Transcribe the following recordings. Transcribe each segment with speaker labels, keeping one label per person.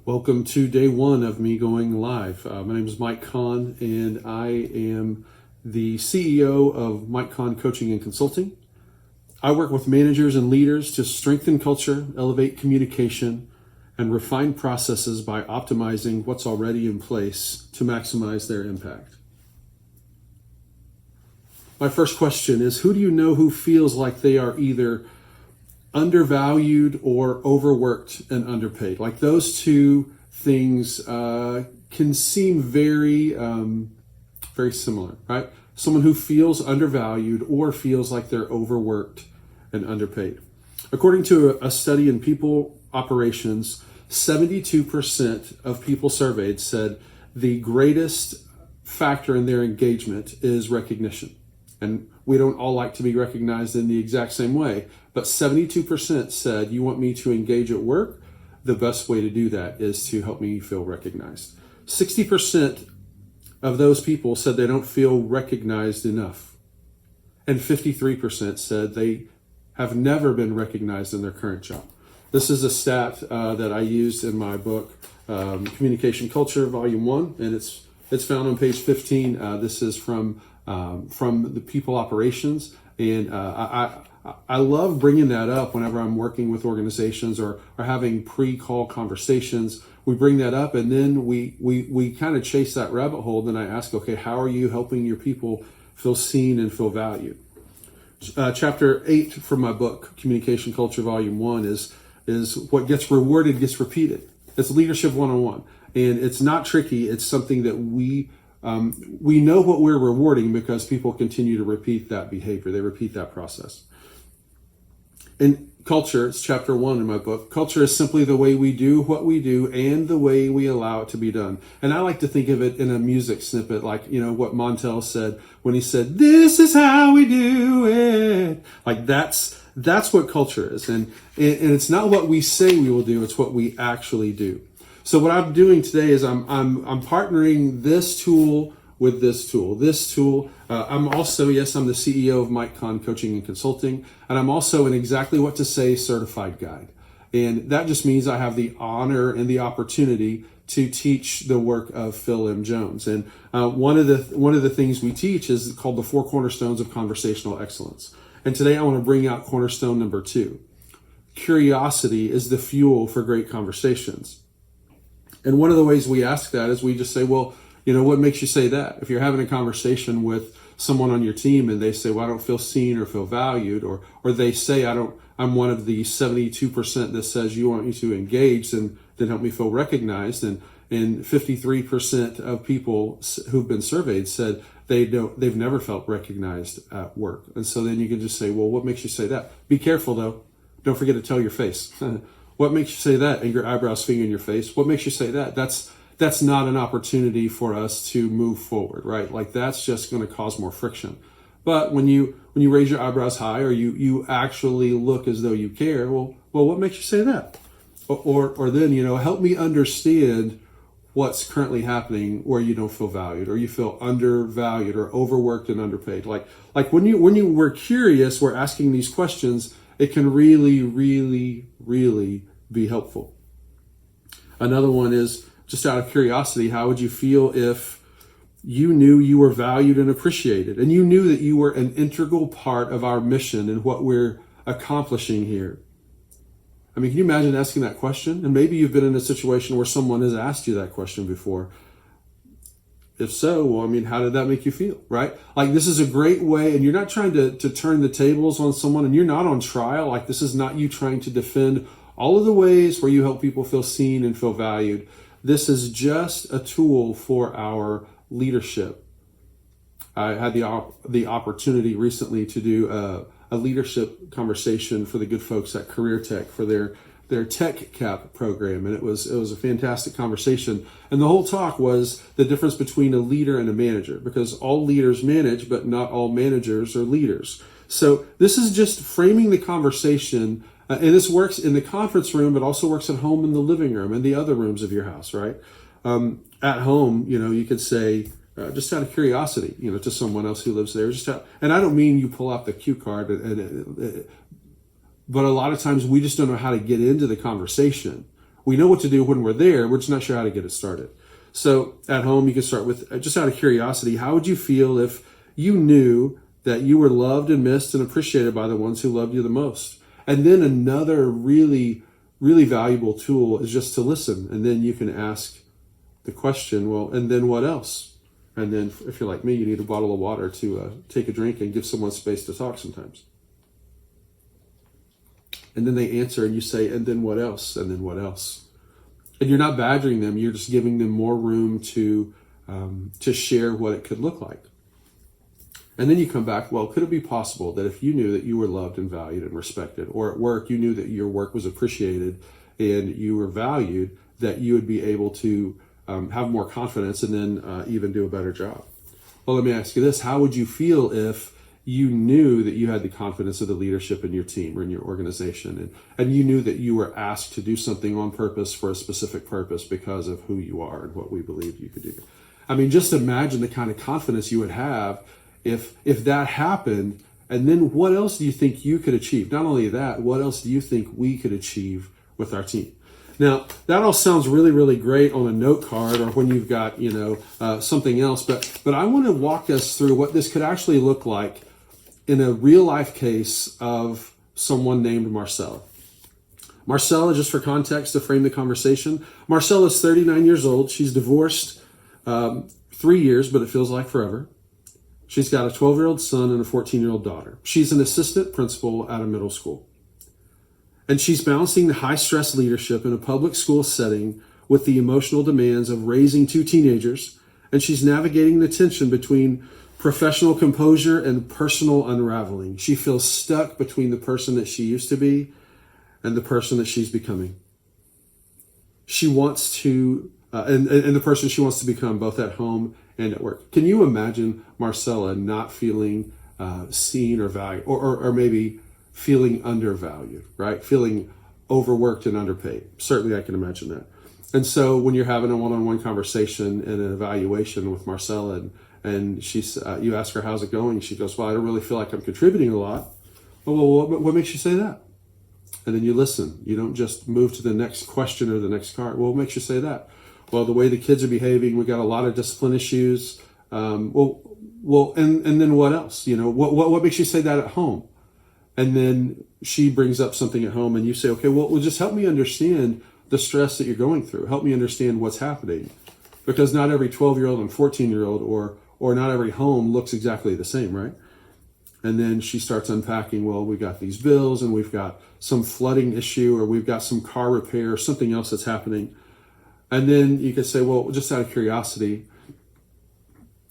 Speaker 1: Welcome to day one of me going live. My name is Mike Kahn, and I am the CEO of Mike Kahn Coaching and Consulting. I work with managers and leaders to strengthen culture, elevate communication, and refine processes by optimizing what's already in place to maximize their impact. My first question is, who do you know who feels like they are either undervalued or overworked and underpaid? Like those two things can seem very similar, right? Someone who feels undervalued or feels like they're overworked and underpaid. According to a study in people operations, 72% of people surveyed said the greatest factor in their engagement is recognition. And we don't all like to be recognized in the exact same way, but 72% said, you want me to engage at work? The best way to do that is to help me feel recognized. 60% of those people said they don't feel recognized enough. And 53% said they have never been recognized in their current job. This is a stat that I used in my book, Communication Culture, Volume 1, and it's found on page 15. This is from the people operations, and I love bringing that up whenever I'm working with organizations or having pre-call conversations. We bring that up, and then we kind of chase that rabbit hole. Then I ask, okay, how are you helping your people feel seen and feel valued? Chapter 8 from my book, Communication Culture, Volume 1, is what gets rewarded gets repeated. It's leadership 101, and it's not tricky. It's something that we know what we're rewarding because people continue to repeat that behavior. They repeat that process. In culture, it's chapter 1 in my book. Culture is simply the way we do what we do and the way we allow it to be done. And I like to think of it in a music snippet, like, what Marcella said when he said, "This is how we do it." Like that's what culture is. And it's not what we say we will do, it's what we actually do. So what I'm doing today is I'm partnering this tool with this tool. I'm also, yes, I'm the CEO of Mike Kahn Coaching and Consulting, and I'm also an Exactly What to Say certified guide. And that just means I have the honor and the opportunity to teach the work of Phil M. Jones. And one of the things we teach is called the 4 cornerstones of conversational excellence. And today I want to bring out cornerstone number 2. Curiosity is the fuel for great conversations. And one of the ways we ask that is we just say, well, what makes you say that? If you're having a conversation with someone on your team and they say, well, I don't feel seen or feel valued, or they say, I'm one of the 72% that says you want me to engage and then help me feel recognized. And 53% of people who've been surveyed said they've never felt recognized at work. And so then you can just say, well, what makes you say that? Be careful though. Don't forget to tell your face. What makes you say that? And your eyebrows finger in your face. What makes you say that? That's not an opportunity for us to move forward, right? Like that's just going to cause more friction. But when you raise your eyebrows high or you actually look as though you care, well, what makes you say that? Or then, help me understand what's currently happening where you don't feel valued or you feel undervalued or overworked and underpaid. Like when we're curious, we're asking these questions, it can really, really, really be helpful. Another one is, just out of curiosity, how would you feel if you knew you were valued and appreciated, and you knew that you were an integral part of our mission and what we're accomplishing here? I mean, can you imagine asking that question? And maybe you've been in a situation where someone has asked you that question before. If so, well, I mean, how did that make you feel, right? Like this is a great way, and you're not trying to turn the tables on someone, and you're not on trial. Like this is not you trying to defend all of the ways where you help people feel seen and feel valued. This is just a tool for our leadership. I had the opportunity recently to do a leadership conversation for the good folks at Career Tech for their Tech Cap program, and it was a fantastic conversation. And the whole talk was the difference between a leader and a manager, because all leaders manage, but not all managers are leaders. So this is just framing the conversation. And this works in the conference room, but also works at home in the living room and the other rooms of your house, right? At home, you could say, just out of curiosity, to someone else who lives there. And I don't mean you pull out the cue card, but a lot of times we just don't know how to get into the conversation We know what to do when we're there. We're just not sure how to get it started. So at home, you can start with, just out of curiosity, how would you feel if you knew that you were loved and missed and appreciated by the ones who loved you the most? And then another really, really valuable tool is just to listen. And then you can ask the question, well, and then what else? And then if you're like me, you need a bottle of water to take a drink and give someone space to talk sometimes. And then they answer and you say, and then what else? And then what else? And you're not badgering them. You're just giving them more room to share what it could look like. And then you come back, well, could it be possible that if you knew that you were loved and valued and respected, or at work, you knew that your work was appreciated and you were valued, that you would be able to have more confidence and then even do a better job? Well, let me ask you this. How would you feel if you knew that you had the confidence of the leadership in your team or in your organization, and you knew that you were asked to do something on purpose for a specific purpose because of who you are and what we believed you could do? I mean, just imagine the kind of confidence you would have if that happened. And then what else do you think you could achieve? Not only that, what else do you think we could achieve with our team? Now, that all sounds really, really great on a note card or when you've got, something else. But I want to walk us through what this could actually look like in a real life case of someone named Marcella. Marcella, just for context to frame the conversation, Marcella is 39 years old. She's divorced 3 years, but it feels like forever. She's got a 12-year-old son and a 14-year-old daughter. She's an assistant principal at a middle school. And she's balancing the high-stress leadership in a public school setting with the emotional demands of raising 2 teenagers. And she's navigating the tension between professional composure and personal unraveling. She feels stuck between the person that she used to be and the person that she's becoming. She wants to, and the person she wants to become, both at home and at work. Can you imagine Marcella not feeling seen or valued, or maybe feeling undervalued, right? Feeling overworked and underpaid. Certainly I can imagine that. And so when you're having a one-on-one conversation and an evaluation with Marcella, and she's, you ask her, how's it going? She goes, well, I don't really feel like I'm contributing a lot. Well, what makes you say that? And then you listen. You don't just move to the next question or the next card. Well, what makes you say that? Well, the way the kids are behaving, we got a lot of discipline issues. And then what else? What makes you say that at home? And then she brings up something at home and you say, okay, well, just help me understand the stress that you're going through. Help me understand what's happening. Because not every 12-year-old and 14-year-old or not every home looks exactly the same, right? And then she starts unpacking, well, we got these bills and we've got some flooding issue or we've got some car repair or something else that's happening. And then you could say, well, just out of curiosity,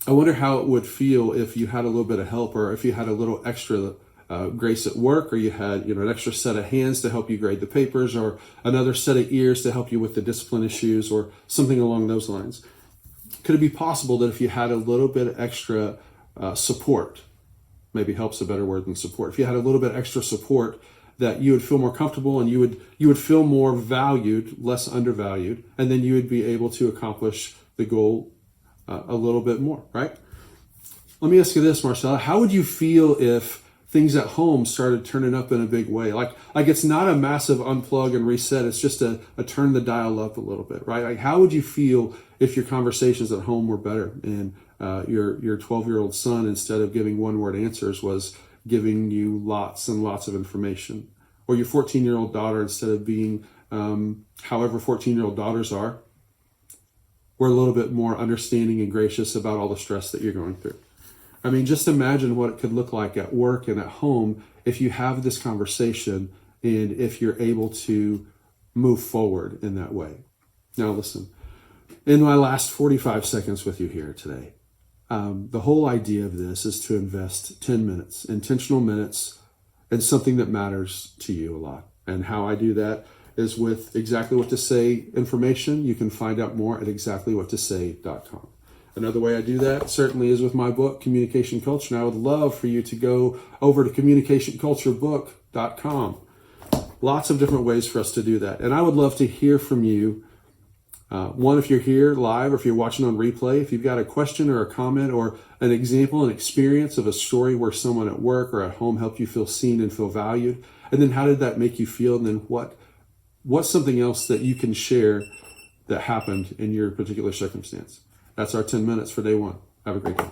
Speaker 1: I wonder how it would feel if you had a little bit of help or if you had a little extra grace at work, or you had an extra set of hands to help you grade the papers, or another set of ears to help you with the discipline issues, or something along those lines. Could it be possible that if you had a little bit of extra support, maybe help's a better word than support, if you had a little bit extra support, that you would feel more comfortable and you would feel more valued, less undervalued, and then you would be able to accomplish the goal a little bit more, right? Let me ask you this, Marcella. How would you feel if things at home started turning up in a big way? Like it's not a massive unplug and reset. It's just a turn the dial up a little bit, right? Like how would you feel if your conversations at home were better and your 12-year-old son, instead of giving one-word answers, was giving you lots and lots of information? Or your 14-year-old daughter, instead of being however 14-year-old daughters are, were a little bit more understanding and gracious about all the stress that you're going through. I mean, just imagine what it could look like at work and at home if you have this conversation and if you're able to move forward in that way. Now, listen, in my last 45 seconds with you here today, the whole idea of this is to invest 10 minutes, intentional minutes, in something that matters to you a lot. And how I do that is with Exactly What to Say information. You can find out more at exactlywhattosay.com. Another way I do that certainly is with my book, Communication Culture. And I would love for you to go over to communicationculturebook.com. Lots of different ways for us to do that. And I would love to hear from you. One, if you're here live or if you're watching on replay, if you've got a question or a comment or an example, an experience of a story where someone at work or at home helped you feel seen and feel valued. And then how did that make you feel? And then what what's something else that you can share that happened in your particular circumstance? That's our 10 minutes for day one. Have a great day.